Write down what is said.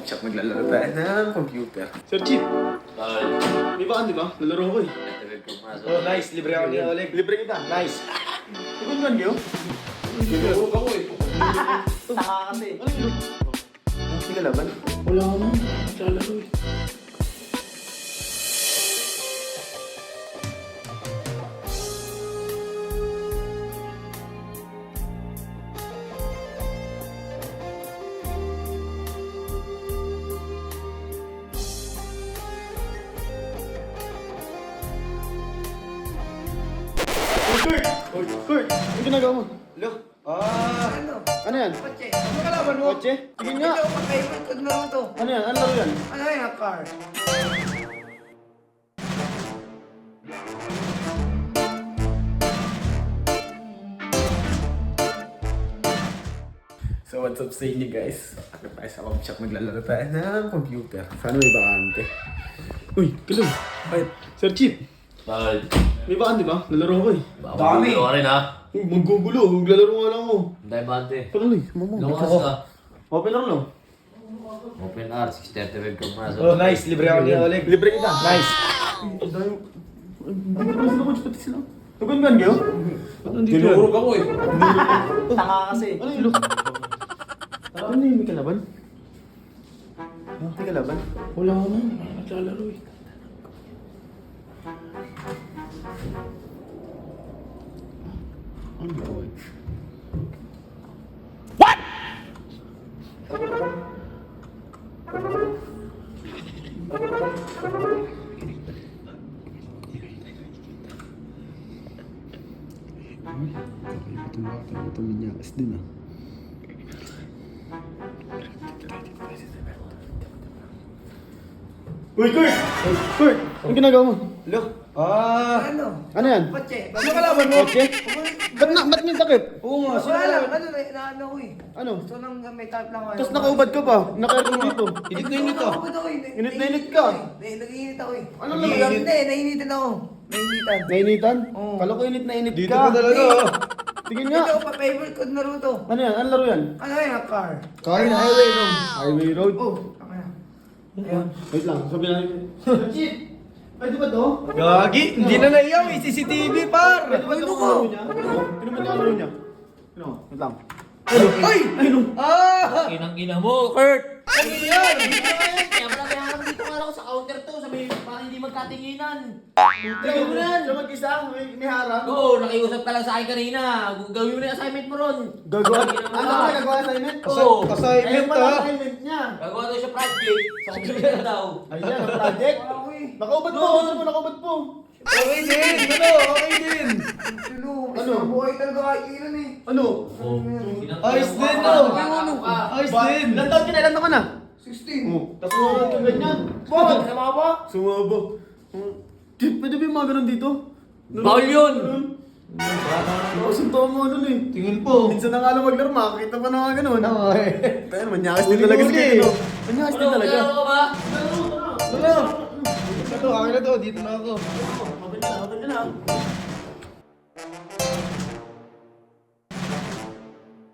coffee shop, maglalaro tayo ng computer. Sir Chief, may baka di ba? Lalaro ko eh. Oh, nice. Libre ako niya ulit. Libre kita. Nice. Tukon man kayo? Lalaro ako eh. Taka kasi. Ano yun? Hindi ka laban? Wala ka naman. Lalaro eh. Kurt! Kurt! Ano ginagawa mo? Look. Ano yan? Kotse. Ano kalaban mo? Kotse? Tingin nga! Ito, pa-favorite ko na to. Ano yan? Ano laro yan? Ano yan, car? So what's up sa inyo guys? Ako tayo sa coffee shop, maglalaro tayo ng computer. Sana may bakante. Uy, kalo. Ay, Sir Chief. Bakit? May bakante ba? Lalaro ko eh. Dami! Ka rin ha? Uy, maggugulo. Maglalaro nga lang mo. Dahil bante. Pagkaloy, mama. Lumakas ka. Open lang lang. Open R, 635 ka muna. Oh, nice. Libre ako niya ulit. Libre kita. Nice. Ang dami. Hindi ko sila coach pati sila. Nagbanban kayo? Dinurog ako eh. Taka kasi. Ano yun? Ano yun? May kalaban? May kalaban? Wala ka naman. Lalaro eh. Ano yun? Ito minyakas din ah. Uy, Kurt! Kurt! Anong ginagawa mo? Look. Ano? Ano yan? Kotse. Ano kalaban mo? Kotse? Ba't may takip? Oo nga. Wala lang. Ano, naano ko eh. Ano? Gusto nang may type lang ako. Tapos nakaubad ka pa. Naka-aircon dito. Init na init ah. Nakakabot ako eh. Init na init ka. Nag-iinit ako eh. Ano lang yan? Hindi, nainitan ako. Nainitan. Nainitan? Oo. Kala ko init na init Dito ka. pa talaga ah. Tingin nga. Ito, pa-favorite ko na to. Ano yan? Ano laro yan? Ano yan, car? Kaya na highway no. Highway road. Oh, ako na. Ayun. Wait lang. Sabi natin. Chief! Pwede ba to? Gagi. Hindi na naiyaw eh. CCTV par. Pwede ba ito Ano kung ko? laro niya? Ano ba niya laro niya? Ano? Wait lang. Ay! Ano? Ah! Inang-ina mo, Kurt! Ano yan? Kaya pala kaya nga dito nga ako sa counter to, sabi para hindi magkatinginan. Tingnan mo yan. Siya mag-isa. May harap. Oo, nakiusap ka lang sa akin kanina. Gawin mo na yung assignment mo ron. Gagawa. Ano ka nagawa assignment? Oo. Assignment, Ayun pala ah. assignment niya. Gagawa daw siya project. Sa computer na daw. Ayan, ang project. Ako eh. Nakaubad po. Ano mo? Nakaubad po. Okay din. Ano? Okay din. Sino? Ano? Ano? Buhay talaga kahit ilan eh. Ano? Ayos din no. Ayos din. Ilan taon ka na? Ilan taon ka na? 16. Tapos mo ka ganyan. Bakit? Sama ka ba? Sumaba. Chief, pwede ba yung mga ganun dito? Bawal yun. Kasuntuan mo nun eh. Tingin po. Minsan na nga lang maglaro, makakita pa na mga ganun. Okay. Kaya naman, nyakas din talaga si Kino. Manyakas din talaga. Ano ka ba? Ano? Ito, akin na to. Dito na ako. Mabalik na lang.